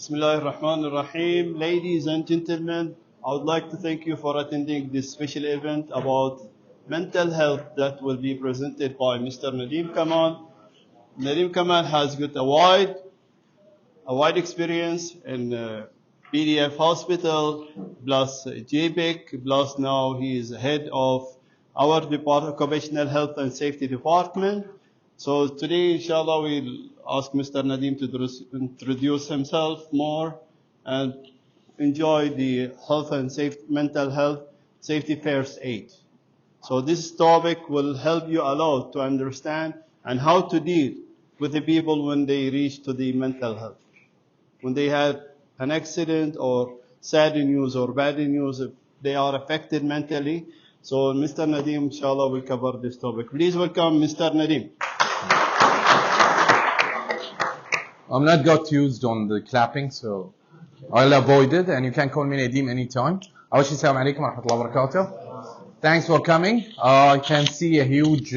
Bismillahirrahmanirrahim. Ladies and gentlemen, I would like to thank you for attending this special event about mental health that will be presented by Mr. Nadeem Kamal. Nadeem Kamal has got a wide experience in PDF Hospital, plus GPIC, plus now he is head of our Occupational Health and Safety Department. So today, inshallah, we'll ask Mr. Nadeem to introduce himself more and enjoy the health and mental health safety first aid. So this topic will help you a lot to understand and how to deal with the people when they reach to the mental health. When they have an accident or sad news or bad news, if they are affected mentally. So Mr. Nadeem, inshallah, will cover this topic. Please welcome Mr. Nadeem. I'm not got used on the clapping, so I'll avoid it, and you can call me Nadeem anytime. Assalamu alaikum wa rahmatullahi wa barakatuh. Thanks for coming. I can see a huge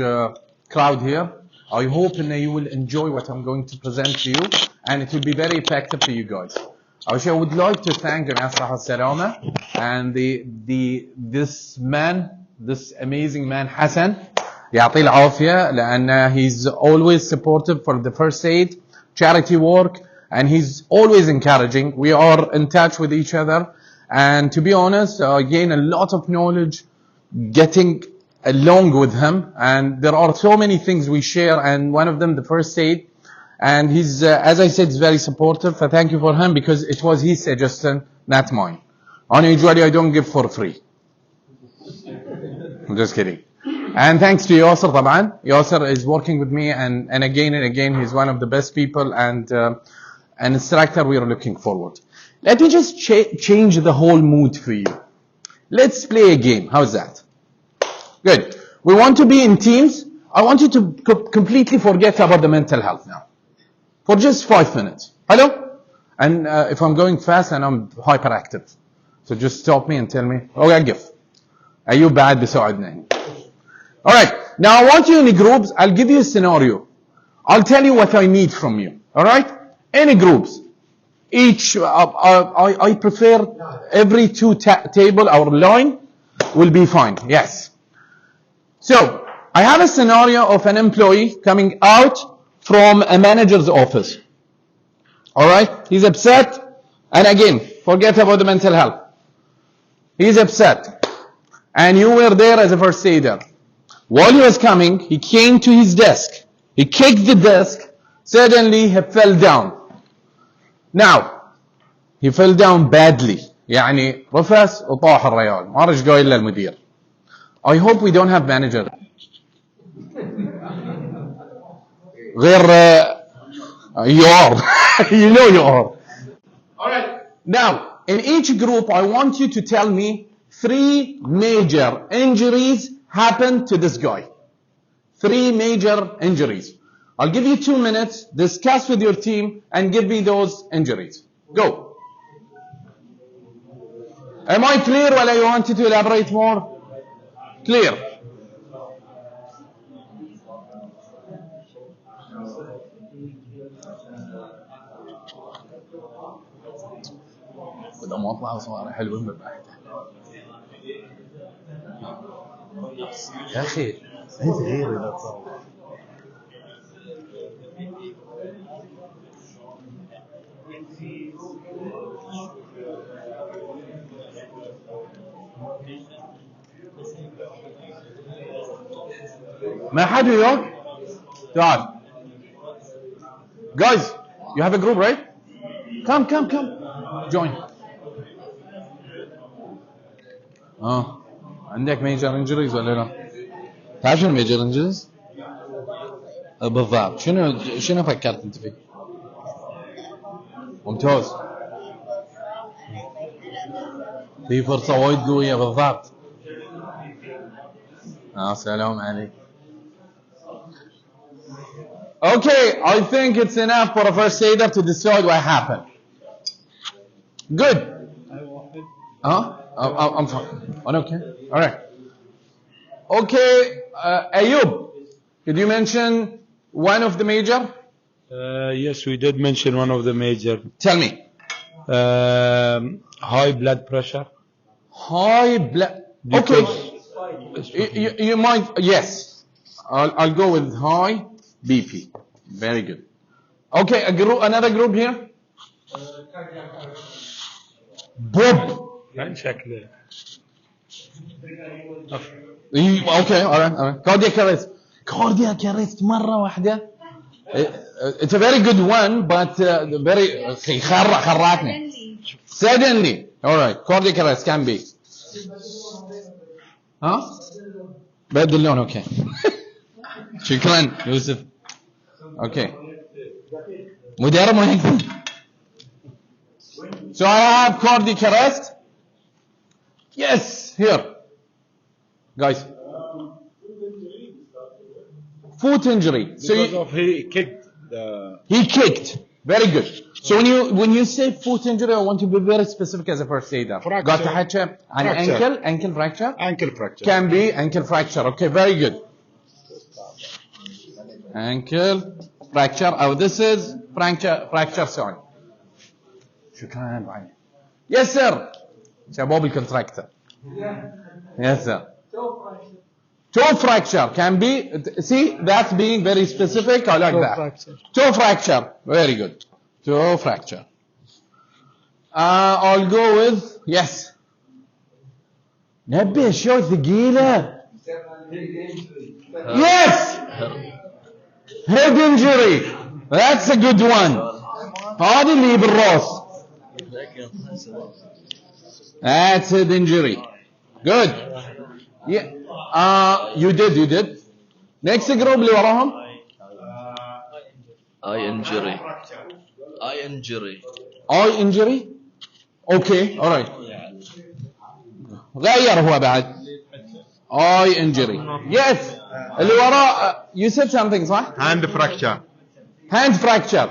crowd here. I hope that you will enjoy what I'm going to present to you, and it will be very effective for you guys. I would like to thank Jamiat Salama and this amazing man, Hassan. يعطيه العافية لأن he's always supportive for the first aid, charity work, and he's always encouraging. We are in touch with each other, and to be honest, I gain a lot of knowledge getting along with him, and there are so many things we share, and one of them the first aid, and he's as I said, he's very supportive. So thank you for him, because it was his suggestion, not mine. And usually I don't give for free. I'm just kidding. And thanks to Yasser, طبعا. Yasser is working with me, and again, he's one of the best people, and an instructor we are looking forward. Let me just change the whole mood for you. Let's play a game. How's that? Good. We want to be in teams. I want you to completely forget about the mental health now. For just 5 minutes. Hello? And if I'm going fast and I'm hyperactive, so just stop me and tell me, أوقف. أيوب بعد بيساعدنا. Alright, now I want you in the groups. I'll give you a scenario. I'll tell you what I need from you. Alright? Any groups. Each, I prefer every two table or line will be fine. Yes. So, I have a scenario of an employee coming out from a manager's office. Alright? He's upset. And again, forget about the mental health. He's upset. And you were there as a first aider. While he was coming, he came to his desk. He kicked the desk. Suddenly, he fell down. Now, he fell down badly. يعني رفس وطاح الريال. ما رجع قايل للمدير. I hope we don't have manager. غير you are. You know you are. Alright. Now, in each group, I want you to tell me 3 major injuries happened to this guy. 3 major injuries. I'll give you 2 minutes, discuss with your team, and give me those injuries. Go. Am I clear, or you want to elaborate more? Clear. بدهم اطلعوا صور حلوين بالبحث. يا أخي أنت غير إذا تصور. ما حد وياك؟ تعال. Guys, you have a group, right? Come. Join. عندك major injuries ولا لا؟ تعرف شنو major injuries؟ بالضبط. شنو فكرت أنت فيه؟ ممتاز. في فرصة وايد قوية بالضبط. سلام عليك. Okay, I think it's enough for a first aider to decide what happened. Good. I'm fine. Okay. All right. Okay, Ayub, could you mention one of the major? Yes, we did mention one of the major. Tell me. High blood pressure. High blood. Okay. You might, yes. I'll go with high BP. Very good. Okay, another group here. Bob. شكله. Okay, all right. Cardiac arrest. Cardiac arrest مرة واحدة. It's a very good one, but very خرعتني. Suddenly. All right. Cardiac arrest can be. ها؟ بدل اللون. Okay. شكرا يوسف. Okay. مدير مهم. So I have cardiac arrest. Yes, here. Guys. Foot injury. So he kicked the... He kicked. Very good. So when you say foot injury, I want to be very specific as a first aider. Fracture. Got to hatch an ankle fracture? Ankle fracture. Can be ankle fracture. Okay, very good. Ankle fracture. Oh, this is fracture sign. شكرا بعد. Yes, sir. شباب الكونتراكتور. Yes, sir. Toe fracture can be, see, that's being very specific. I like that. Fracture. Toe fracture. Very good. Toe fracture. I'll go with, yes. نبه شو ثقيلة. Yes. Head injury. That's a good one. هذه اللي بالراس. That's head injury. Good. Yeah. You did. Next group اللي وراهم. Eye injury. Eye injury. Okay. All right. غير هو بعد. Eye injury. Yes. اللي وراء. You said something صح؟ Hand fracture. Hand fracture.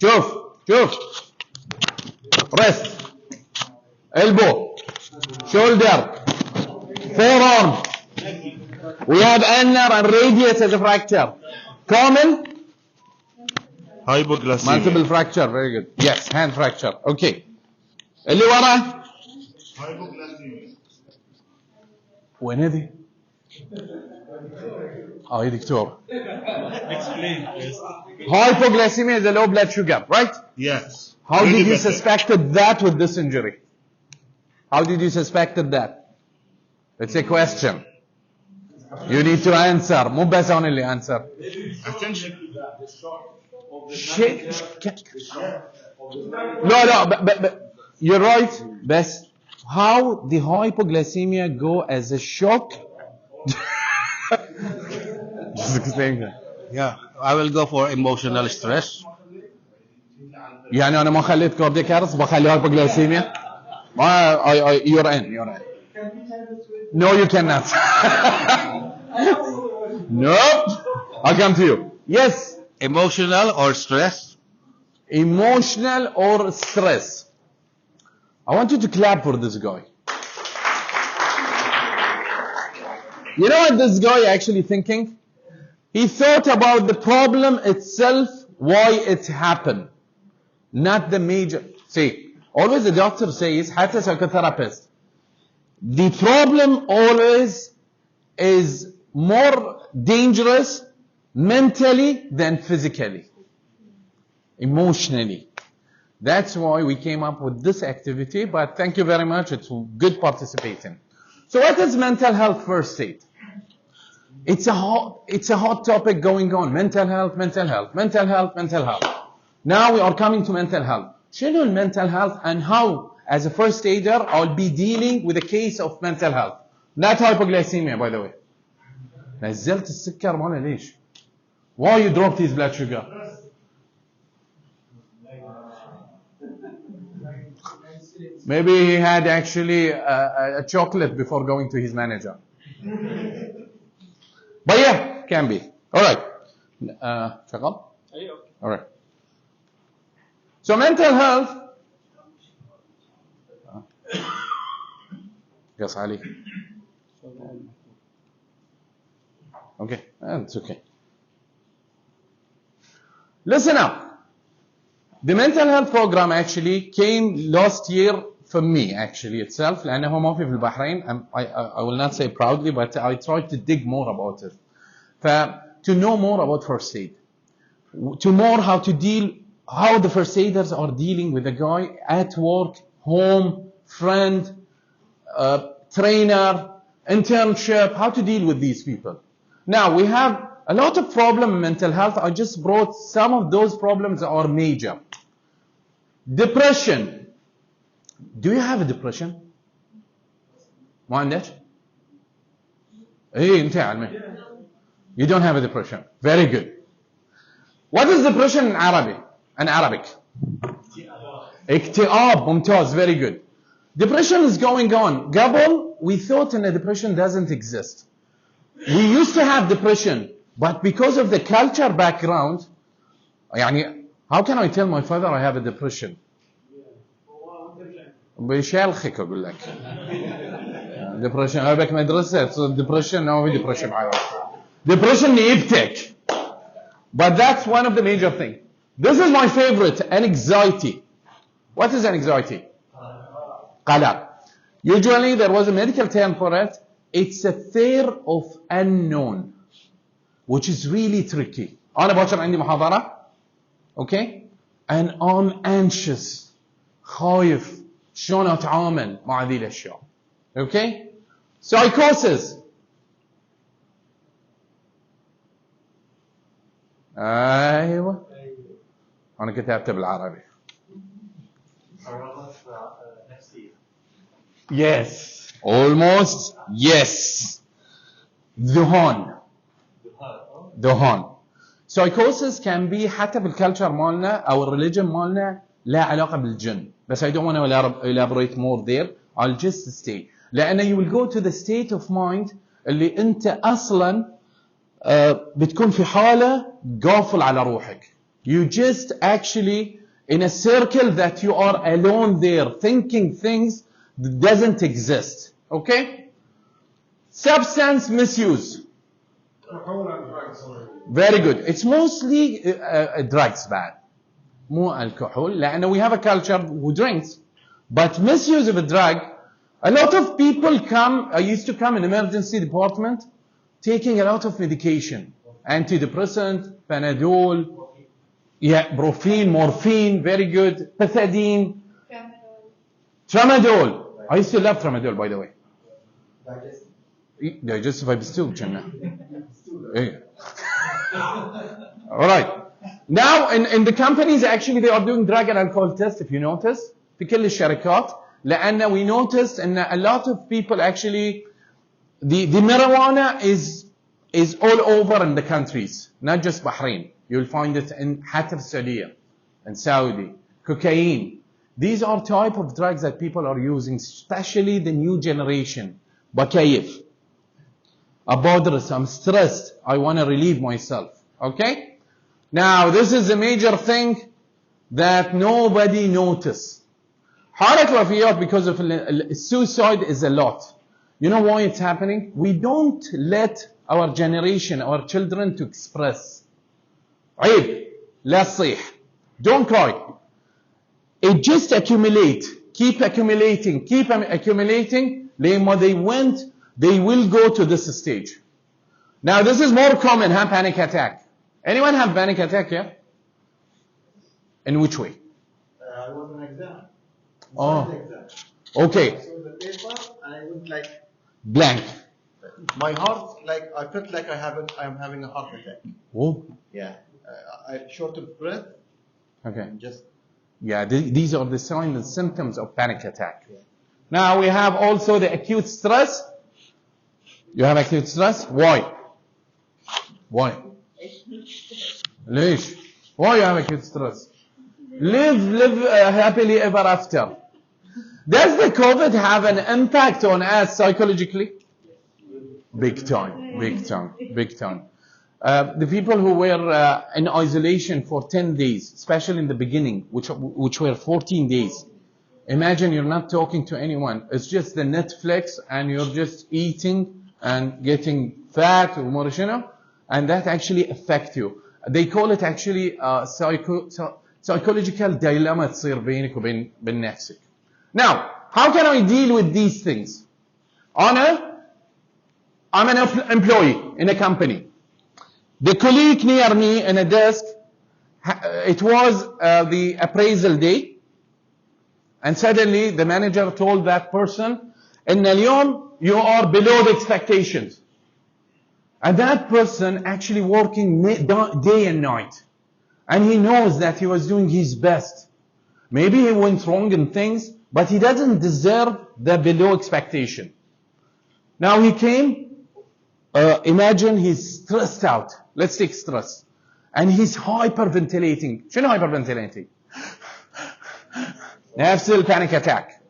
شوف. Wrist. Elbow. Shoulder. Forearm. We have ulnar and radius as a fracture. Common? Hypoglycemia. Multiple fracture. Very good. Yes, hand fracture. Okay. اللي وراه؟ وين هذي؟ يا دكتور. Explain. Hypoglycemia is a low blood sugar, right? Yes. How did you suspected that with this injury? How did you suspected that? It's a question. You need to answer. مو بس أنا اللي answer. Attention. No, but you're right. Best. How the hypoglycemia go as a shock? Just explain that. Yeah, I will go for emotional stress. يعني أنا ما خليت كاردياك أرست بخلي hypoglycemia. You're in. No, you cannot. Nope. I'll come to you. Yes. Emotional or stress? Emotional or stress. I want you to clap for this guy. You know what this guy actually thinking? He thought about the problem itself, why it happened. Not the major. See, always the doctor says, حتى psychotherapist, the problem always is more dangerous mentally than physically, emotionally. That's why we came up with this activity, but thank you very much. It's good participating. So what is mental health first aid? It's a hot topic going on. Mental health. Now we are coming to mental health. شنو mental health and how, as a first aider, I'll be dealing with a case of mental health. Not hypoglycemia, by the way. نزلت السكر ماله ليش? Why you dropped his blood sugar? Maybe he had actually a chocolate before going to his manager. But yeah, can be. All right. شغال? All right. So mental health. Yes, Ali. Okay, it's okay. Listen up. The mental health program actually came last year for me actually itself, لأنه ما في البحرين. I will not say proudly, but I tried to dig more about it. To know more about first aid, to more how the first aiders are dealing with a guy at work, home, friend, trainer, internship, how to deal with these people. Now we have a lot of problem in mental health. I just brought some of those problems that are major. Depression. Do you have a depression? ما عندك؟ إيه أنت علمي. You don't have a depression. Very good. What is depression in Arabic? اكتئاب. ممتاز. Very good. Depression is going on. قبل we thought in a depression doesn't exist. We used to have depression, but because of the culture background, يعني how can I tell my father I have a depression? بيشالخك أقول لك. Depression. أبيك مدرسة. Depression. No depression. Depression يبتك. But that's one of the major things. This is my favorite, anxiety. What is anxiety? قلق. Usually there was a medical term for it. It's a fear of unknown, which is really tricky. أنا باكر عندي محاضرة. Okay? And I'm anxious. خايف. شلون أتعامل مع هذه الأشياء. Okay? Psychosis. أيوة. أنا كتبت بالعربي. Yes. Almost. Yes. ذهان. Psychosis can be حتى بالculture مالنا أو الرeligion مالنا لا علاقة بالجن. بس I don't want to elaborate more there. I'll just stay. لأن you will go to the state of mind اللي أنت أصلاً بتكون في حالة قافل على روحك. You just actually in a circle that you are alone there thinking things that doesn't exist. Okay? Substance misuse. Very good. It's mostly drugs bad. مو alcohol. لأنه we have a culture who drinks. But misuse of a drug, a lot of people used to come in emergency department taking a lot of medication. Antidepressant, Panadol, Brufen, morphine, very good. Pethidine. Tramadol. I used to love Tramadol, by the way. Digestive still, all right. Now, in the companies, actually, they are doing drug and alcohol tests, if you notice. في كل الشركات. لأن we noticed and a lot of people actually, the marijuana is all over in the countries, not just Bahrain. You'll find it in حتى في السعودية, in Saudi, cocaine. These are type of drugs that people are using, especially the new generation. بكيف. أبادرس, I'm stressed. I want to relieve myself. Okay? Now, this is a major thing that nobody noticed. حالة الوفيات because of suicide is a lot. You know why it's happening? We don't let our generation, our children to express. عيب. لا تصيح. Don't cry. It just accumulate. Keep accumulating. لما they will go to this stage. Now this is more common, panic attack. Anyone have panic attack here? In which way? I was an exam. Oh. Exam. Okay. I saw the paper and I went like Blank. my heart, like I felt like I am having a heart attack. Oh. Yeah. I short of breath. Okay. And just Yeah, these are the signs and symptoms of panic attack. Now we have also the acute stress. You have acute stress? Why? ليش? Why you have acute stress? Live happily ever after. Does the COVID have an impact on us psychologically? Big time. The people who were in isolation for 10 days, especially in the beginning, which were 14 days. Imagine you're not talking to anyone. It's just the Netflix and you're just eating and getting fat and that actually affects you. They call it actually psychological dilemma تصير بينك وبين نفسك. Now, how can I deal with these things? I'm an employee in a company. The colleague near me in a desk, it was the appraisal day, and suddenly the manager told that person, إن اليوم you are below the expectations. And that person actually working day and night. And he knows that he was doing his best. Maybe he went wrong in things, but he doesn't deserve the below expectation. Now he came, imagine he's stressed out. Let's take stress. And he's hyperventilating. شنو hyperventilating? نفس panic attack.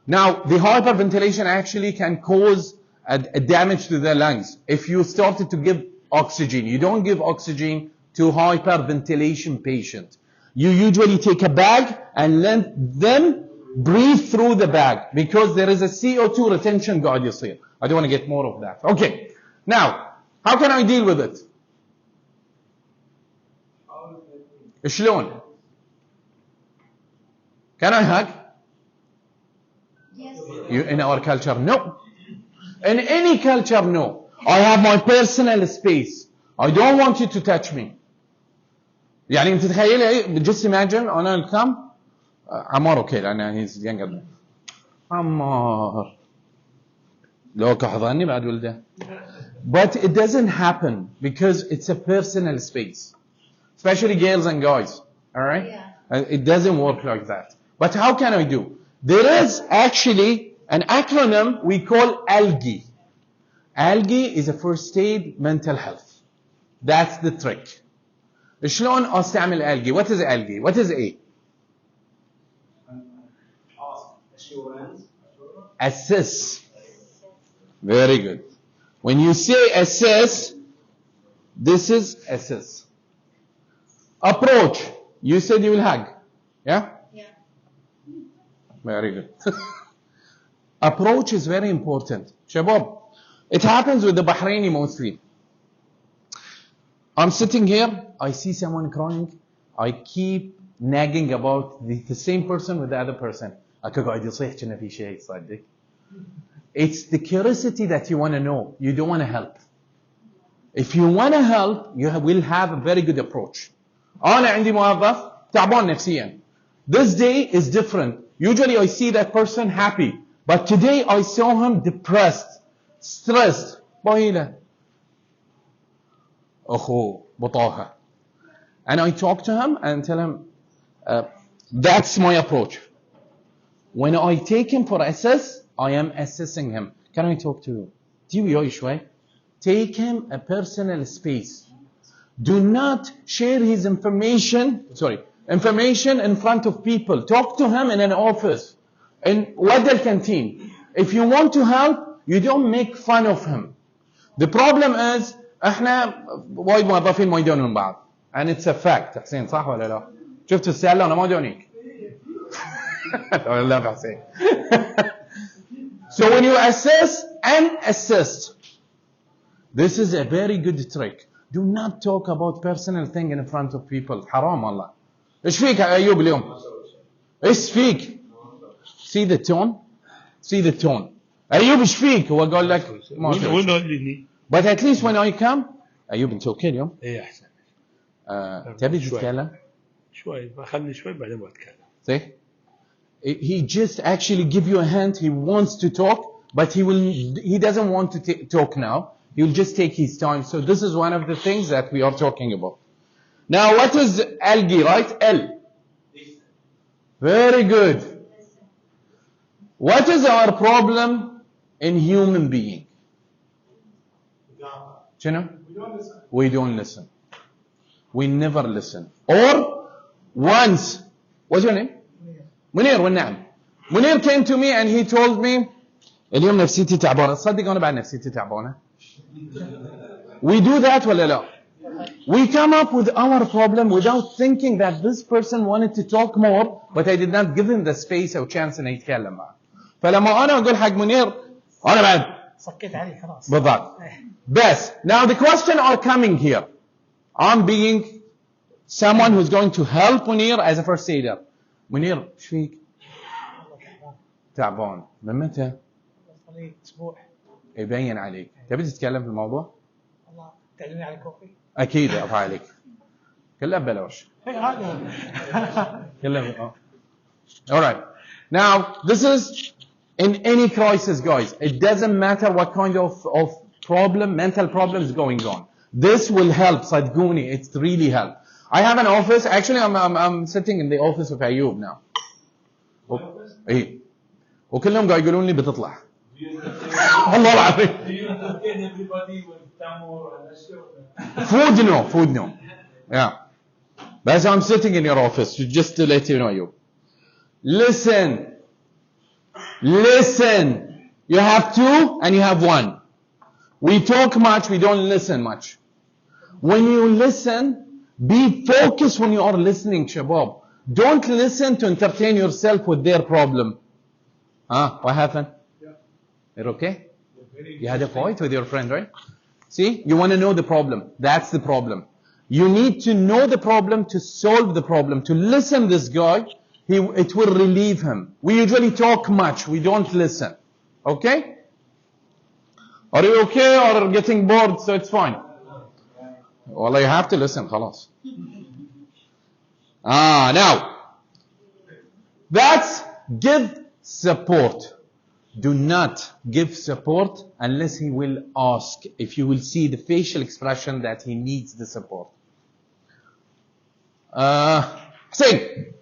Now, the hyperventilation actually can cause a damage to the lungs. If you started to give oxygen, you don't give oxygen to hyperventilation patient. You usually take a bag and let them breathe through the bag because there is a CO2 retention قاعد يصير. I don't want to get more of that. Okay. Now, how can I deal with it? شلون? Can I hug? Yes. In our culture, no. In any culture, no. I have my personal space. I don't want you to touch me. يعني انت تخيلي just imagine انا come عمار اوكي لان he's younger than عمار لو كحضني بعد ولده. But it doesn't happen because it's a personal space, especially girls and guys. All right? Yeah. It doesn't work like that. But how can I do? There is actually an acronym we call ALGI. ALGI is a first aid mental health. That's the trick. شلون استعمل ALGI? What is ALGI? What is A? Assess. Very good. When you say assess, this is assess. Approach. You said you will hug. Yeah? Yeah. Very good. Approach is very important. Shabab, it happens with the Bahraini mostly. I'm sitting here, I see someone crying, I keep nagging about the same person with the other person. It's the curiosity that you want to know. You don't want to help. If you want to help, you will have a very good approach. أنا عندي موظف تعبان نفسيا. This day is different. Usually I see that person happy. But today I saw him depressed, stressed. بهيلة. أخو بطاقة. And I talk to him and tell him, that's my approach. When I take him for assess, I am assessing him. Can I talk to you? وياي شوي. Take him a personal space. Do not share his information in front of people. Talk to him in an office. In Wada canteen. If you want to help, you don't make fun of him. The problem is, احنا وايد موظفين ما يدونون بعض. And it's a fact. حسين صح ولا لا؟ شفت السالة أنا ما دونيك. لا حسين. So when you assess and assist, this is a very good trick. Do not talk about personal thing in front of people. حرام والله. إيش فيك يا أيوب اليوم؟ إيش فيك؟ See the tone? See the tone. أيوب إيش فيك؟ هو قال لك ما في. But at least when I come, أيوب أنت أوكي اليوم؟ إيه أحسن. تبي تتكلم؟ شوي خلني شوي بعدين بتكلم. See? He just actually give you a hand. He wants to talk, but he doesn't want to talk now. He will just take his time. So this is one of the things that we are talking about. Now, what is algae, right? L. Very good. What is our problem in human being? We don't listen. We never listen. Or once, what's your name? Munir, والنعم. Munir came to me and he told me, اليوم نفسيتي تعبانة. تصدق أنا بعد نفسيتي تعبانة. We do that ولا لا? We come up with our problem without thinking that this person wanted to talk more, but I did not give him the space or chance إنه يتكلم معه. فلما أنا أقول حق منير, أنا بعد صكيت عليه خلاص. بالضبط. Best. Now the question are coming here. I'm being someone who's going to help Munir as a first aider. Munir, ايش فيك؟ تعبان. من متى؟ صار لي اسبوع. يبين عليك. تبي تتكلم في الموضوع؟ والله تعلمني على كوفي. اكيد ابغى عليك. كلها ببلاش. هذا. كلها. All right. Now, this is in any crisis, guys. It doesn't matter what kind of problem, mental problem is going on. This will help, صدقوني. It's really help. I have an office. Actually, I'm sitting in the office of Ayub now. إيه. وكلهم قاعد يقولون لي بتطلع. والله العظيم. Food no. Yeah. But I'm sitting in your office just to let you know, Ayub. Listen. You have two and you have one. We talk much, we don't listen much. When you listen, be focused when you are listening, shabab. Don't listen to entertain yourself with their problem. What happened? You're okay? You had a fight with your friend, right? See, you want to know the problem. That's the problem. You need to know the problem to solve the problem. To listen this guy, it will relieve him. We usually talk much. We don't listen. Okay? Are you okay or getting bored? So it's fine. Well, you have to listen. خلاص. Now. That's give support. Do not give support unless he will ask. If you will see the facial expression that he needs the support. Say.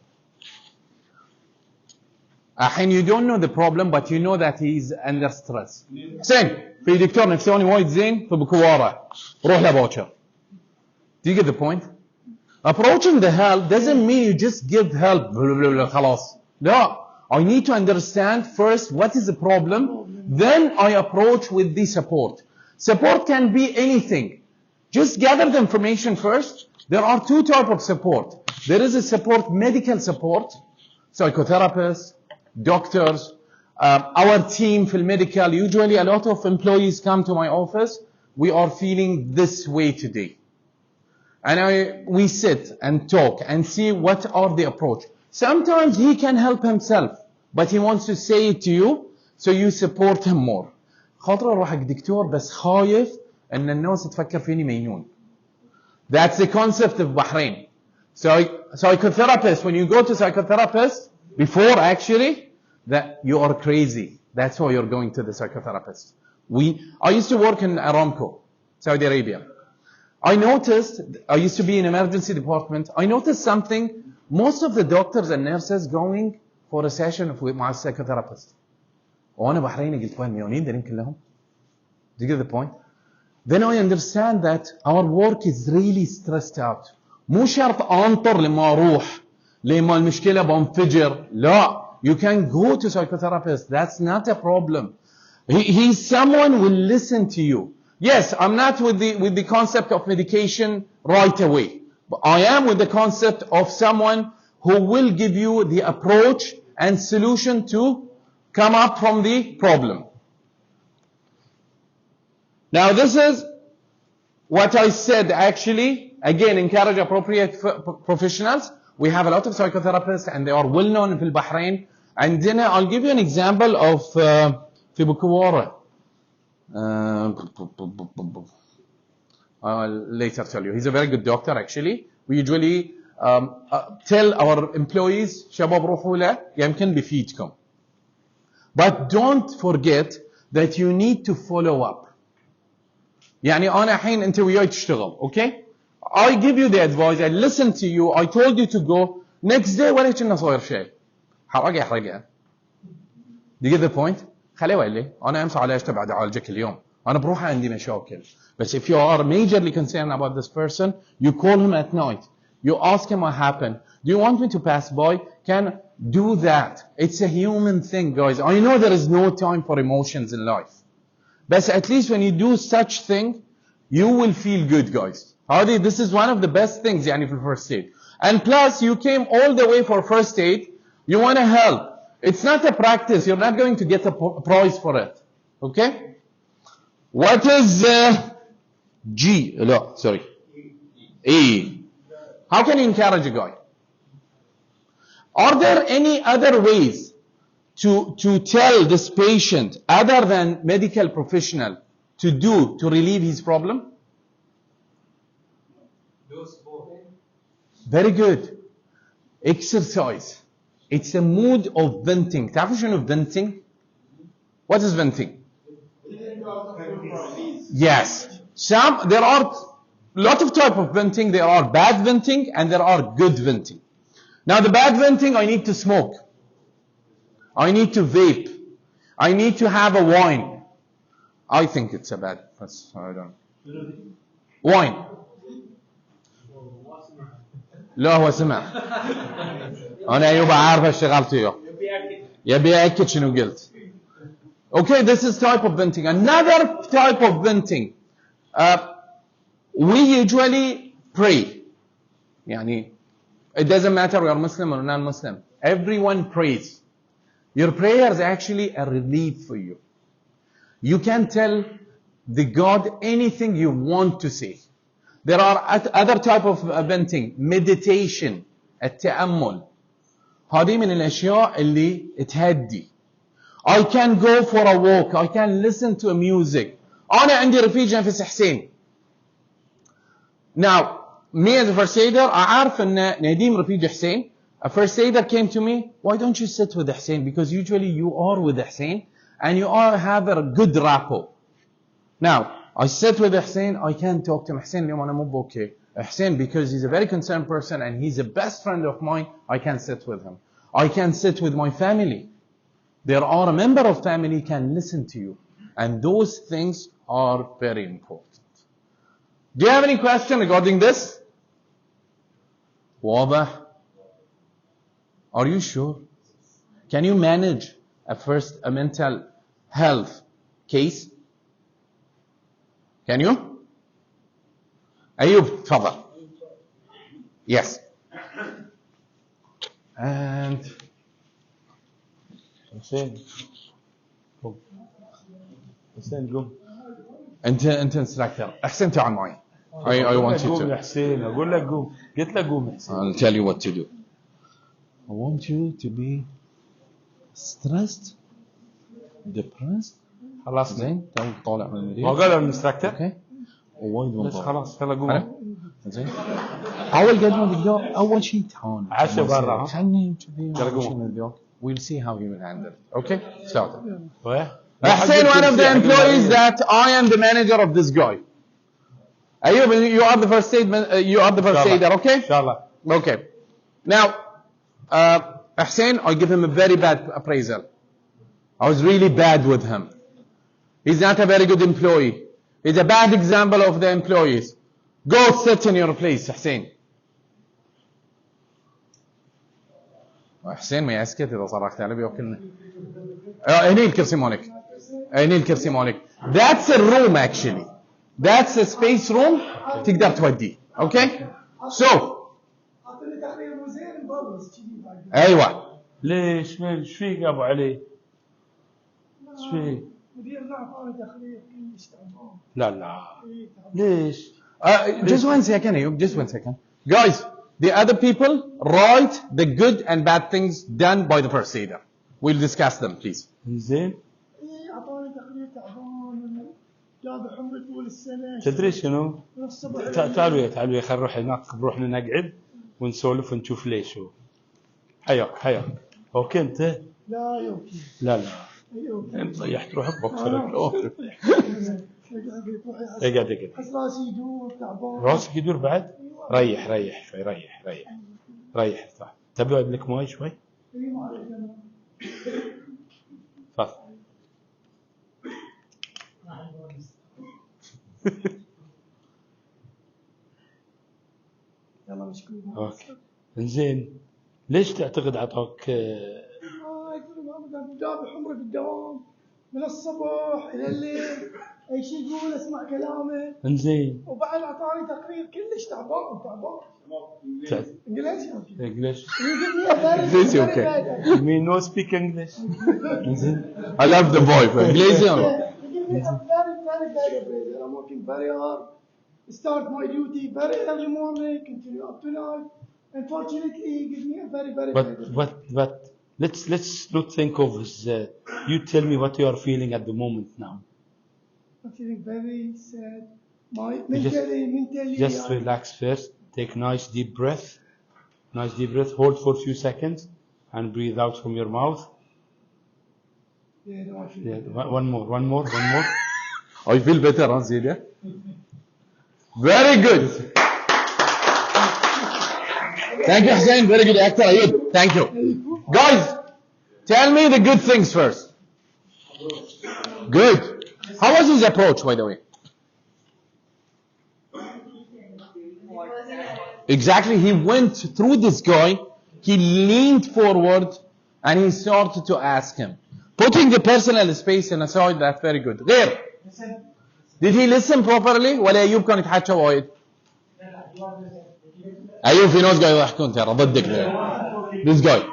الحين you don't know the problem but you know that he is under stress. حسين في دكتور نفساني وايد زين في بكوارة روح له باكر. Do you get the point? Approaching the help doesn't mean you just give help خلاص. No. I need to understand first what is the problem, then I approach with the support. Support can be anything. Just gather the information first. There are two types of support. There is a support, medical support, psychotherapists, doctors, our team for medical. Usually a lot of employees come to my office. We are feeling this way today. And we sit and talk and see what are the approach. Sometimes he can help himself, but he wants to say it to you, so you support him more. خاطر اروح حق دكتور بس خايف ان الناس تفكر فيني مجنون. That's the concept of Bahrain. So psychotherapist, when you go to psychotherapist, before actually, that you are crazy. That's why you're going to the psychotherapist. I used to work in Aramco, Saudi Arabia. I used to be in emergency department. I noticed something. Most of the doctors and nurses going for a session مع psychotherapist. وأنا بحريني قلت وين مليونين دارين كلهم. Do you get the point? Then I understand that our work is really stressed out. مو شرط أنطر لما أروح لما المشكلة بنفجر. لا. You can go to psychotherapist. That's not a problem. He's someone who will listen to you. Yes, I'm not with the concept of medication right away. But I am with the concept of someone who will give you the approach and solution to come up from the problem. Now this is what I said actually. Again, encourage appropriate professionals. We have a lot of psychotherapists and they are well known in Bahrain. And then I'll give you an example of في بكوارة. I'll later tell you. He's a very good doctor actually. We usually tell our employees شباب روحوا له يمكن بيفيدكم. But don't forget that you need to follow up. يعني أنا الحين أنت وياي تشتغل, okay? I give you the advice, I listen to you, I told you to go. Next day ولا كنا صاير شيء. حرقة. Do you get the point? خليه ويلي أنا أمس على إيش تبعد أعالجك اليوم. أنا بروح عندي مشاكل. But if you are majorly concerned about this person, you call him at night. You ask him what happened. Do you want me to pass by? Can do that. It's a human thing, guys. I know there is no time for emotions in life. But at least when you do such thing, you will feel good, guys. This is one of the best things يعني for first aid. And plus, you came all the way for first aid. You want to help. It's not a practice. You're not going to get a prize for it. Okay? What is G? No, sorry. E. How can you encourage a guy? Are there any other ways to tell this patient other than medical professional to relieve his problem? Very good. Exercise. It's a mood of venting. تعرفوا شنو venting? What is venting? Yes. There are a lot of type of venting. There are bad venting and there are good venting. Now the bad venting, I need to smoke. I need to vape. I need to have a wine. I think it's a bad. I don't. Wine. لا هو سمع. أنا يبقى عارف اشتغلت وياه. يبي يأكد شنو قلت. Okay, this is type of venting. Another type of venting. We usually pray. يعني it doesn't matter we are Muslim or non-Muslim. Everyone prays. Your prayer is actually a relief for you. You can tell the God anything you want to say. There are other type of venting. Meditation. التأمل. هذه من الأشياء اللي تهدي. I can go for a walk. I can listen to music. أنا عندي رفيج نفس حسين. Now, me as a first aider, أعرف أن Nadeem رفيج حسين. A first aider came to me, why don't you sit with Hussein? Because usually you are with Hussein and you all have a good rapport. Now, I sit with Hussein, I can talk to him. Hussein, اليوم أنا مو okay. Hussein, because he's a very concerned person and he's a best friend of mine, I can sit with him. I can sit with my family. There are a member of family can listen to you. And those things are very important. Do you have any question regarding this? واضح? Are you sure? Can you manage a mental health case? Can you? Ayub, تفضل. Yes. And حسين قوم. حسين قوم. انت instructor. احسن تعال معي. I want you قوم يا to. حسين اقول لك قوم. قلت لك قوم يا حسين. I'll tell you what to do. I want you to be stressed, depressed. خلاص زين طالع من المدير. ما قال المستراكتر؟ اوكي. ووايد بس منظر. خلاص يلا قوم. حلو. زين. حاول قد ما تقدر اول شيء تهاون. عشا برا ها. خلني كذي. يلا قوم. We'll see how you will handle it. Okay? Start. وين؟ Hussein, one of the employees that I am the manager of this guy. Ayub, you are the first statement. You are the first aider. Okay? إن شاء الله. Okay. Now, Hussein, I give him a very bad appraisal. I was really bad with him. He's not a very good employee. He's a bad example of the employees. Go sit in your place, Hussein. حسين ما يسكت إذا صرخت عليه بيوكلنا. هني الكرسي مالك. هني الكرسي مالك. That's a room actually. That's a space room. تقدر توديه. Okay? So. أيوة. ليش ايش فيك يا ابو علي؟ ايش فيك؟ مديرنا اعطاني تقرير كلش تعبان. لا ليش؟ Just 1 second, Ayub. Just 1 second. Guys, the other people write the good and bad things done by the first aider. We'll discuss them, please. زين. اعطاني تقرير تعبان جاب حمرة طول السنة. تدري شنو؟ من الصبح. تعالوا خلينا نروح هناك بروح نقعد ونسولف ونشوف ليش هو. حياك. اوكي انت؟ لا يوكي. لا يوكي. انت ضيعت روحك بوكسرك. اقعد. بس راسي يدور تعبان. راسك يدور بعد؟ ريح شوي ريح ارتاح. تبي اجيب لك ماي شوي؟ تفضل. يلا مشكور. اوكي. انزين ليش تعتقد اعطاك؟ جاب حمرة في الدوام من الصبح الى الليل، اي شيء يقول اسمع كلامه. انزين. وبعد اعطاني تقرير كلش تعبان. انجلش. English, okay. You mean no speak English? I love the boy. English. I'm working very hard start my duty very early morning, continue up to night. Unfortunately, he gave me a very, very, very good. But let's not think of his. You tell me what you are feeling at the moment now. I'm feeling very sad. My Just- mentally. Just relax first. Take nice deep breath. Nice deep breath. Hold for a few seconds and breathe out from your mouth. Yeah, no, I feel Yeah, better. one more. I feel better, huh, Zidya? Very good. Thank you, Hussein. Very good actor, Ayub. Thank you. Guys, tell me the good things first. Good. How was his approach, by the way? Exactly. He went through this guy. He leaned forward and he started to ask him. Putting the personal space in aside, that's very good. غير. Did he listen properly? ولا أيوب كان يتحكى وايد؟ أيوب في ناس قاعد يضحكون ترى ضدك there. This guy.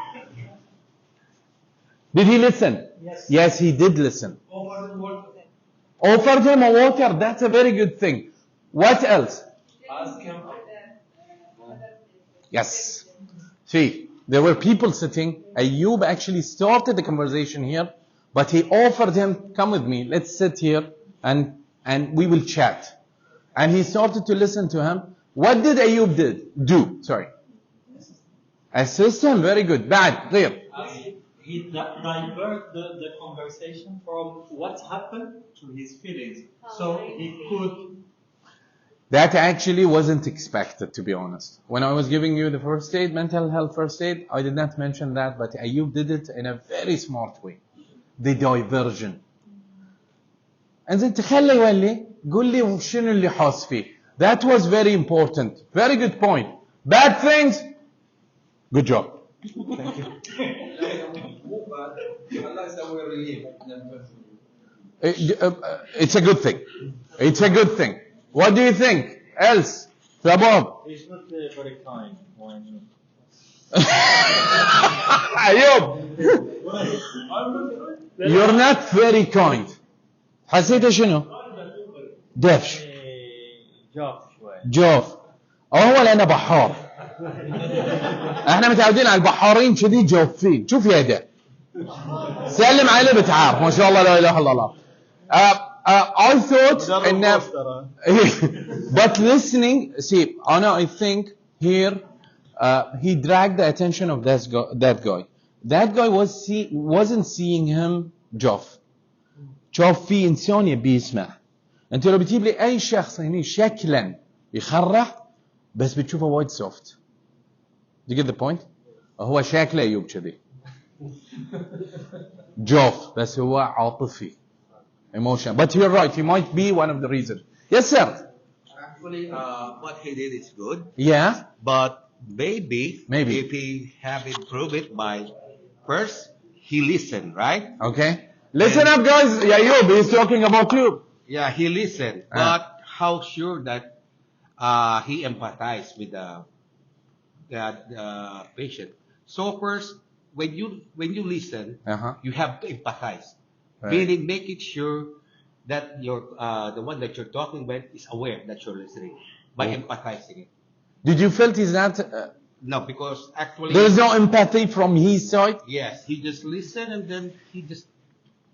Did he listen? Yes, he did listen. Offered him a water. That's a very good thing. What else? Yes. See, there were people sitting. Ayub actually started the conversation here, but he offered him, come with me, let's sit here and we will chat. And he started to listen to him. What did Ayub do? Sorry. Assist him. Very good. Bad. Clear. He divert the conversation from what happened to his feelings. So he could. That actually wasn't expected, to be honest. When I was giving you the first aid, mental health first aid, I did not mention that, but Ayub did it in a very smart way. The diversion. انزين تخلي يولي قول لي شنو اللي حاس فيه. That was very important. Very good point. Bad things. Good job. Thank you. It's a good thing. It's a good thing. What do you think? Else? Shabab. He's not very kind. Why not? Ayub. You're not very kind. حسيت شنو؟ دفش. جاف شوي. جوف. أول أنا بحار. احنا متعودين على البحارين كذي جوفين. شوف يده. سلم عليه بتعارف. ما شاء الله لا إله إلا الله. I thought enough. But listening, see, Anna, I think here he dragged the attention of that guy. That guy wasn't seeing him جوف. شوف في إنسان يبي يسمع. أنت لو بتجيب لي أي شخص هنا شكلا يخرح بس بتشوفه وايد soft. Do you get the point? هو شكله أيوب كذي. جوف بس هو عاطفي. Emotion. But you're right. He might be one of the reasons. Yes, sir. Actually, what he did is good. Yeah. But maybe if he have improved it by first he listened, right? Okay. Listen up, guys. Ayub, he's talking about you. Yeah, he listened. But how sure that he empathized with the patient? So first, when you listen, you have to empathize. Right. Meaning, make it sure that the one that you're talking with is aware that you're listening by empathizing it. Did you feel he's not? No, because actually There is no empathy from his side. Yes, he just listened and then he just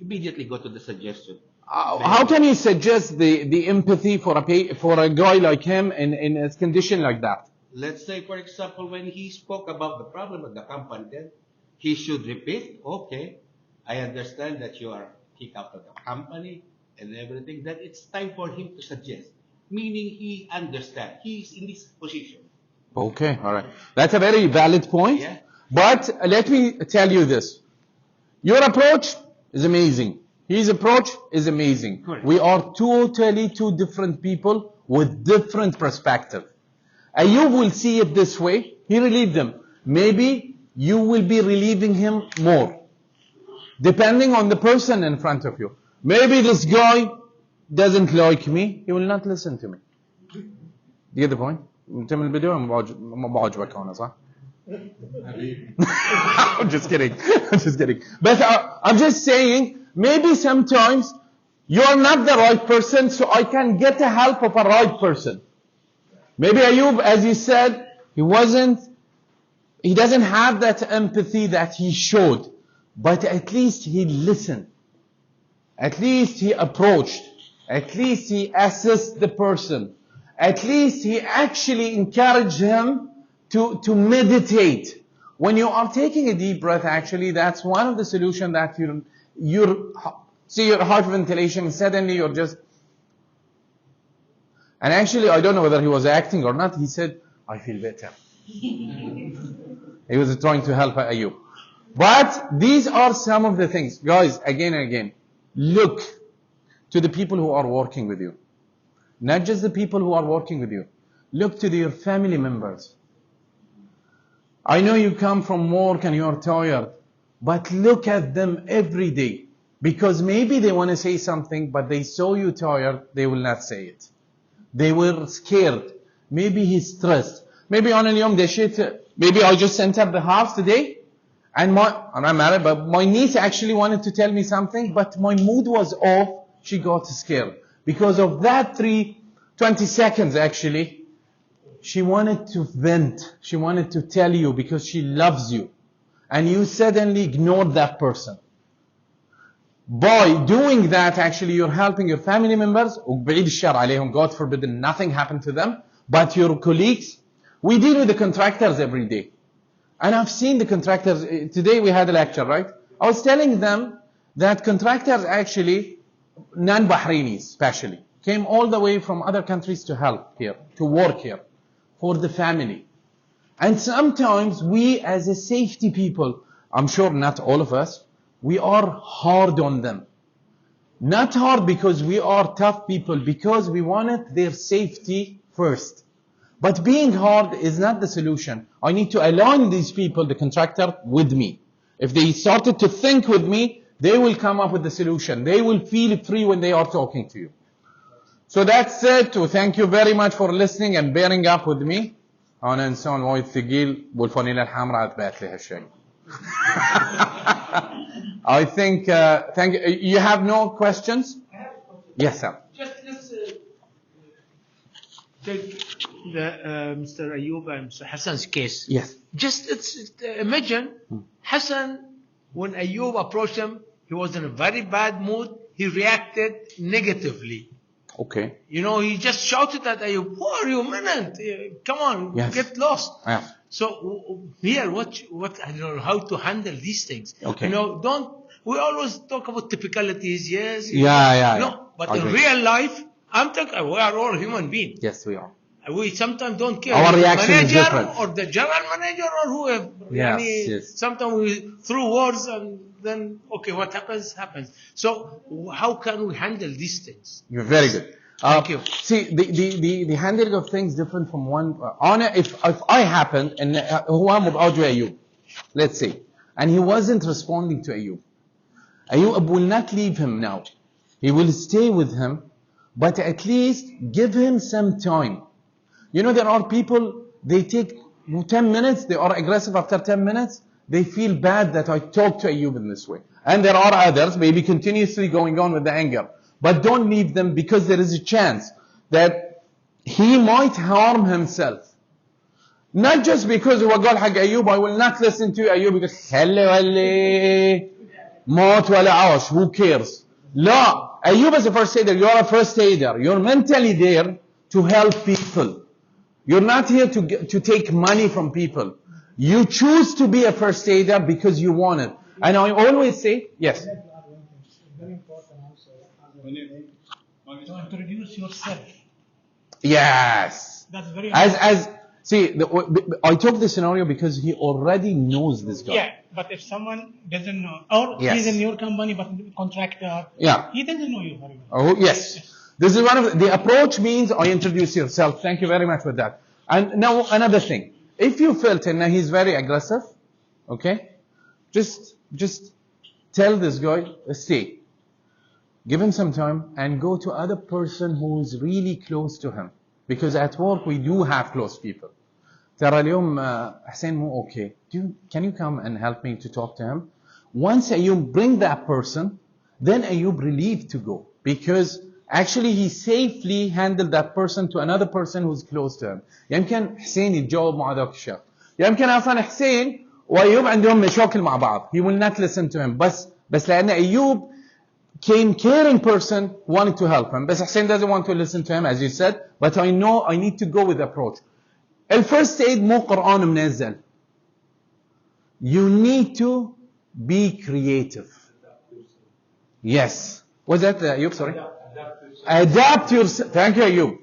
immediately go to the suggestion. How can you suggest the empathy for a guy like him in a condition like that? Let's say, for example, when he spoke about the problem of the company, then he should repeat, okay, I understand that you are kicked out of the company and everything, that it's time for him to suggest. Meaning he understands. He's in this position. Okay, all right. That's a very valid point. Yeah. But let me tell you this. Your approach is amazing. His approach is amazing. Correct. We are totally two different people with different perspective. Ayub will see it this way. He relieved them. Maybe you will be relieving him more. Depending on the person in front of you. Maybe this guy doesn't like me. He will not listen to me. Do you get the point? انت من الفيديو ما بعجبك هنا صح؟ I'm just kidding. I'm just kidding. But I'm just saying, maybe sometimes You're not the right person, so I can get the help of a right person. Maybe Ayub, as you said, he doesn't have that empathy that he showed. But at least he listened. At least he approached. At least he assessed the person. At least he actually encouraged him to meditate. When you are taking a deep breath, actually, that's one of the solutions that your heart ventilation, and suddenly you're just... And actually, I don't know whether he was acting or not. He said, I feel better. He was trying to help Ayub. But these are some of the things. Guys, again and again, look to the people who are working with you. Not just the people who are working with you. Look to your family members. I know you come from work and you are tired, but look at them every day. Because maybe they want to say something, but they saw you tired, they will not say it. They were scared. Maybe he's stressed. Maybe on اليوم maybe I just entered the house today, and I'm not married, but my niece actually wanted to tell me something, but my mood was off. She got scared. Because of that 20 seconds actually, she wanted to vent. She wanted to tell you because she loves you. And you suddenly ignored that person. By doing that, actually, you're helping your family members. وبعيد الشر عليهم, God forbid nothing happened to them. But your colleagues, we deal with the contractors every day. And I've seen the contractors. Today we had a lecture, right? I was telling them that contractors actually, non-Bahrainis especially, came all the way from other countries to help here, to work here, for the family. And sometimes we as a safety people, I'm sure not all of us, we are hard on them. Not hard because we are tough people, because we wanted their safety first. But being hard is not the solution. I need to align these people, the contractor, with me. If they started to think with me, they will come up with the solution. They will feel free when they are talking to you. So that's it. Thank you very much for listening and bearing up with me. أنا إنسان وايد ثقيل والفانيلة الحمراء أثبت لي هالشيء. I think, thank you. You have no questions? I have a question. Yes, sir. Just let's take the Mr. Ayub and Mr. Hassan's case. Yes. Just imagine Hassan, when Ayub approached him, he was in a very bad mood. He reacted negatively. Okay. You know, he just shouted at Ayub, "Who are you, man? Come on, Yes. get lost." Yeah. So here, what I don't know how to handle these things. Okay. You know, we always talk about typicalities, yes. Yeah. No, but I in agree. real life, I'm talking. We are all human beings. Yes, we are. We sometimes don't care. Our The reaction is manager different. or the general manager or whoever. Yes, Yani, yes. Sometimes we throw words and then okay, what happens. So how can we handle these things? You're very good. Thank you. See, the handling of things different from one. If I happened and هو مبعوج Ayub, let's say, and he wasn't responding to Ayub, Ayub will not leave him now. He will stay with him, but at least give him some time. You know, there are people, they take 10 minutes, they are aggressive after 10 minutes, they feel bad that I talk to Ayub in this way. And there are others, maybe continuously going on with the anger. But don't leave them, because there is a chance that he might harm himself. Not just because هو قال حق Ayub, I will not listen to Ayub because خلي موت ولا عاش, who cares? لا, Ayub is a first aider, you are a first aider. You're mentally there to help people. You're not here to take money from people. You choose to be a first aider because you want it. And I always say, yes. Very important also. To introduce yourself. Yes. That's very important. I took the scenario because he already knows this guy. Yeah, but if someone doesn't know, or Yes. he's in your company but contractor, Yeah. he doesn't know you very well. Oh, yes. This is one of the approach means I introduce yourself. Thank you very much for that. And now another thing. If you felt that he's very aggressive, okay, just tell this guy, stay. Give him some time and go to other person who is really close to him. Because at work we do have close people. ترى اليوم حسين مو okay. Can you come and help me to talk to him? Once you bring that person, then Ayub relieved to go, because actually he safely handled that person to another person who's close to him. يمكن حسين يتجاوب مع ذاك الشخص. يمكن أصلا حسين وأيوب عندهم مشاكل مع بعض. He will not listen to him. بس لأن أيوب came caring person wanted to help him. بس حسين doesn't want to listen to him, as you said. But I know I need to go with the approach. الفirst aid مو قرآن منزل. You need to be creative. Yes. What's that, Ayub? Sorry. Adapt yourself. Thank you, Ayub.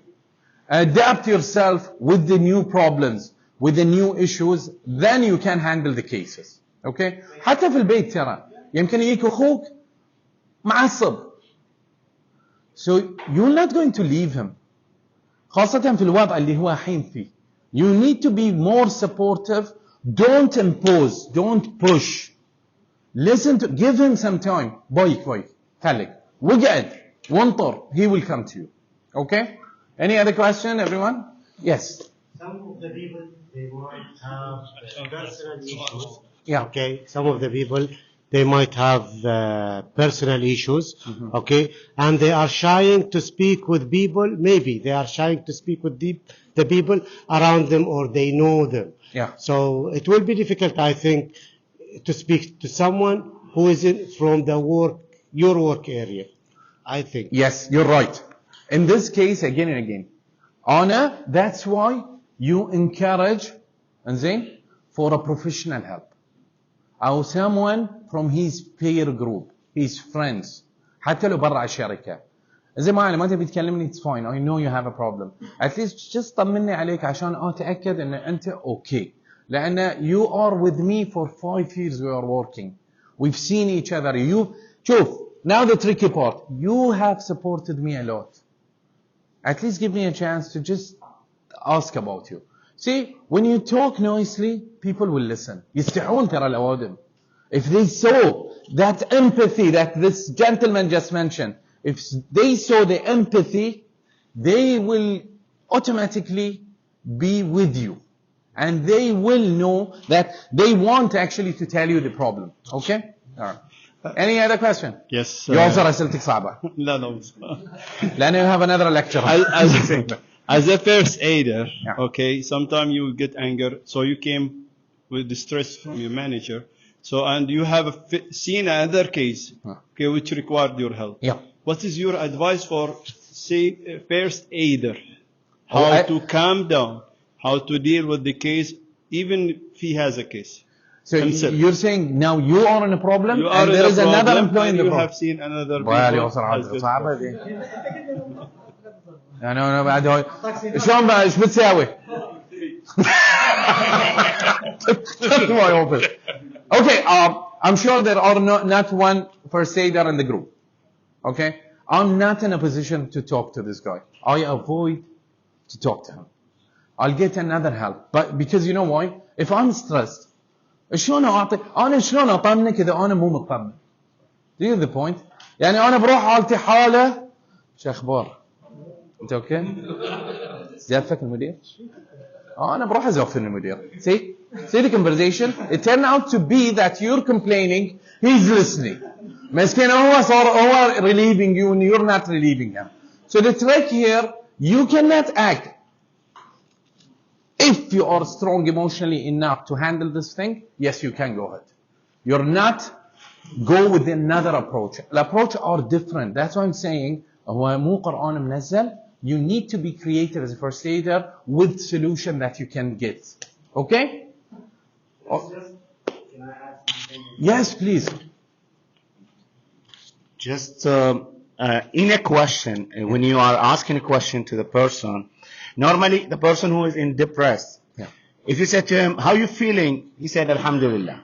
Adapt yourself with the new problems, with the new issues. Then you can handle the cases. Okay? حتى في البيت ترى يمكن يجيك أخوك معصب. So you're not going to leave him. خاصة في الوضع اللي هو حين فيه. You need to be more supportive. Don't impose. Don't push. Listen to, give him some time. بايك خليك. وقعد. وانطر. He will come to you. Okay? Any other question, everyone? Yes. Some of the people, they might have personal issues. Yeah. Okay. Some of the people, they might have personal issues. Mm-hmm. Okay. And they are shying to speak with people. Maybe they are shying to speak with the people around them, or they know them. Yeah. So it will be difficult, I think, to speak to someone who is from your work area. I think. Yes, you're right. In this case, again and again, honor, that's why you encourage, انزين, for a professional help. Or someone from his peer group, his friends, حتى لو برا الشركة. إذا ما تبي تكلمني, it's fine. I know you have a problem. At least just طمني عليك عشان أتأكد إن أنت okay. لأن you are with me for 5 years. We are working. We've seen each other. شوف. Now the tricky part. You have supported me a lot. At least give me a chance to just ask about you. See, when you talk nicely, people will listen. يستحون ترى الأوادم. If they saw that empathy that this gentleman just mentioned, if they saw the empathy, they will automatically be with you. And they will know that they want actually to tell you the problem. Okay? All right. Any other question? Yes. You also أسئلتك صعبة. لا لا. لأن you have another lecture. As a first aider, Yeah. okay, sometimes you get anger, so you came with the stress from your manager. So, and you have seen another case, okay, which required your help. Yeah. What is your advice for, say, first aider? How to calm down, how to deal with the case, even if he has a case. So himself. you're saying now you are in a problem, You are and in there a is another problem, employee in and the you problem. have seen another well, people يوصل has عاد this صعبة problem. دي. أنا بعد هاي شلون بقى إيش بتساوي؟ Okay, I'm sure there are not one first aider in the group. Okay, I'm not in a position to talk to this guy. I avoid to talk to him. I'll get another help, but because you know why? If I'm stressed, شلون أعطي؟ أنا شلون أطمنك إذا أنا مو مطمن؟ Do you get the point? يعني أنا بروح حالتي حالة شو أخبار؟ أنت أوكي؟ زافك المدير؟ أنا بروح أزوف المدير. See the conversation? It turned out to be that you're complaining, he's listening. مسكين هو relieving you and you're not relieving him. So the trick here, you cannot act. If you are strong emotionally enough to handle this thing, yes, you can go ahead. You're not go with another approach. The approach are different. That's why I'm saying, هو مو قرآن منزل. You need to be creative as a first aider with solution that you can get. Okay? Yes, please. Just in a question, when you are asking a question to the person, normally the person who is in depressed, if you said to him, how are you feeling? He said, Alhamdulillah.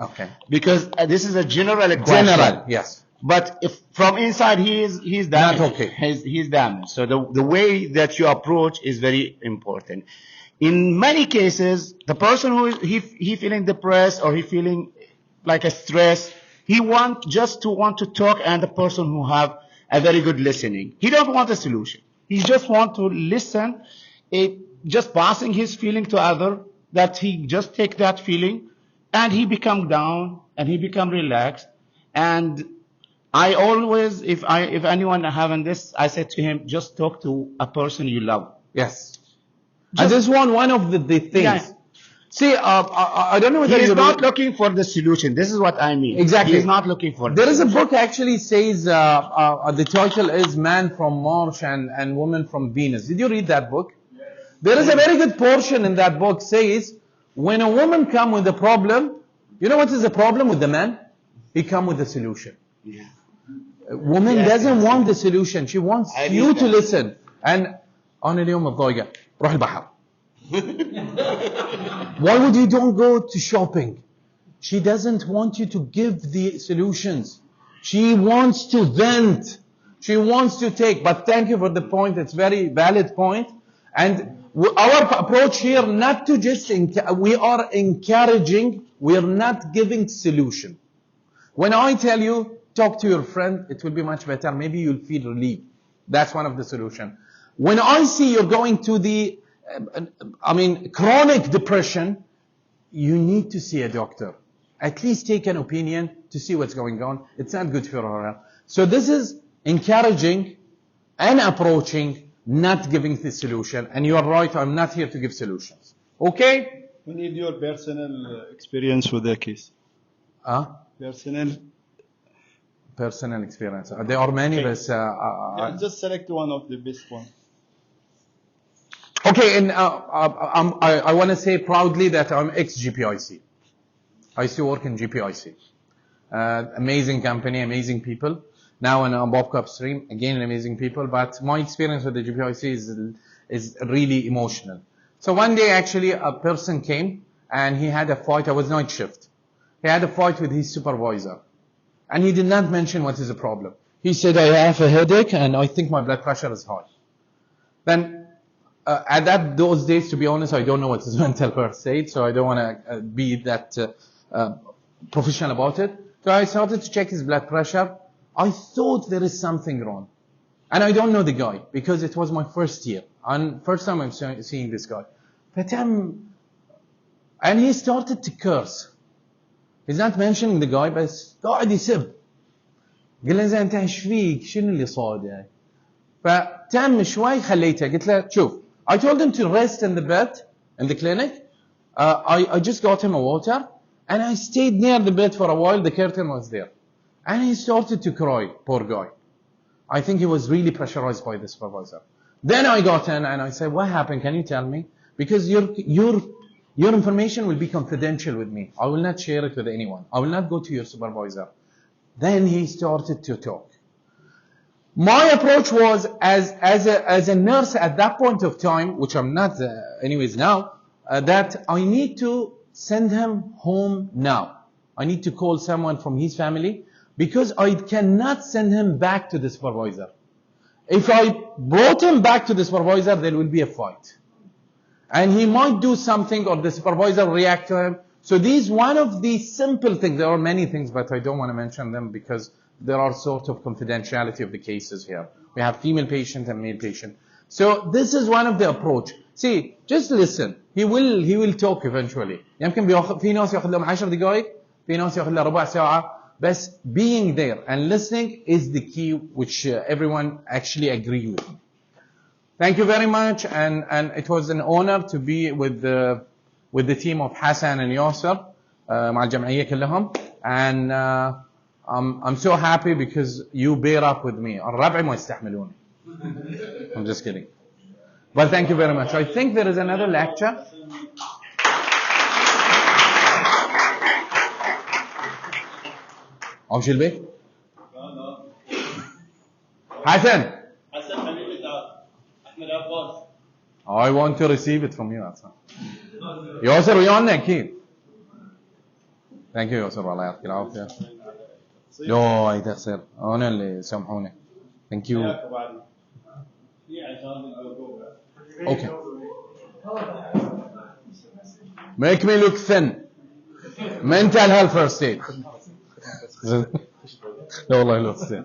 Okay. Because this is a general question. General, yes. But if from inside he's damaged. Not okay. He's damaged. So the way that you approach is very important. In many cases, the person who is he feeling depressed or he feeling like a stress, he want to talk, and the person who have a very good listening. He don't want a solution. He just want to listen, just passing his feeling to other, that he just take that feeling and he become down and he become relaxed. And I always, if anyone having this, I said to him, just talk to a person you love. Yes. And this one of the things. Yeah. See, I don't know whether He's you not looking for the solution. This is what I mean. Exactly. He's not looking for There the is a solution. book actually says, the title is Man from Mars and Woman from Venus. Did you read that book? There is a very good portion in that book says, when a woman come with a problem, you know what is the problem with the man? He come with a solution. Yeah. A woman doesn't want the solution. She wants I you need to that. listen. And أنا اليوم متضايقة. روح البحر. Why would you don't go to shopping? She doesn't want you to give the solutions. She wants to vent. She wants to take. But thank you for the point. It's very valid point. And our approach here, not to just, we are encouraging, we are not giving solution. When I tell you, talk to your friend, it will be much better. Maybe you'll feel relief. That's one of the solutions. When I see you're going to the, chronic depression, you need to see a doctor. At least take an opinion to see what's going on. It's not good for her health. So this is encouraging and approaching, not giving the solution. And you are right, I'm not here to give solutions. Okay? We need your personal experience with the case. Personal experience. There are many, but just select one of the best ones. Okay, and I want to say proudly that I'm ex-GPIC. I used to work in GPIC. Amazing company, amazing people. Now in Babka Upstream, again amazing people. But my experience with the GPIC is really emotional. So one day actually a person came and he had a fight. I was night shift. He had a fight with his supervisor. And he did not mention what is the problem. He said, I have a headache and I think my blood pressure is high. Then at those days, to be honest, I don't know what is mental health state, so I don't want to be that professional about it. So I started to check his blood pressure. I thought there is something wrong. And I don't know the guy, because it was my first year. And first time I'm seeing this guy. And he started to curse. He's not mentioning the guy, but قاعد يسب. قال له زين انت ايش فيك؟ شنو اللي صار يعني؟ فتم شوي خليته قلت له شوف. I told him to rest in the bed in the clinic. I just got him a water and I stayed near the bed for a while. The curtain was there. And he started to cry, poor guy. I think he was really pressurized by the supervisor. Then I got in and I said, what happened? Can you tell me? Because your information will be confidential with me. I will not share it with anyone. I will not go to your supervisor. Then he started to talk. My approach was as a nurse at that point of time, which I'm not anyways now, that I need to send him home now. I need to call someone from his family because I cannot send him back to the supervisor. If I brought him back to the supervisor, there will be a fight. And he might do something or the supervisor react to him. So these one of these simple things. There are many things, but I don't want to mention them because there are sort of confidentiality of the cases here. We have female patient and male patient. So this is one of the approach. See, just listen. He will talk eventually. يمكن في ناس ياخذ لهم 10 دقائق، في ناس ياخذ له ربع ساعة. But being there and listening is the key, which everyone actually agree with. Thank you very much, and it was an honor to be with the team of Hassan and Yasser مع الجمعية كلهم. And I'm so happy because you bear up with me. الربع ما يستحملوني. I'm just kidding. But thank you very much. I think there is another lecture. أمشي البيت؟ حسن. حسن حبيبي تعال. أحمد عباس. I want to receive it from you, Hassan. ياسر ويانا أكيد. Thank you ياسر الله يعطيك العافية. لا أي تخسر. أنا اللي سامحوني. Thank you. Okay. Make me look thin. Mental health first aid. لا والله look thin.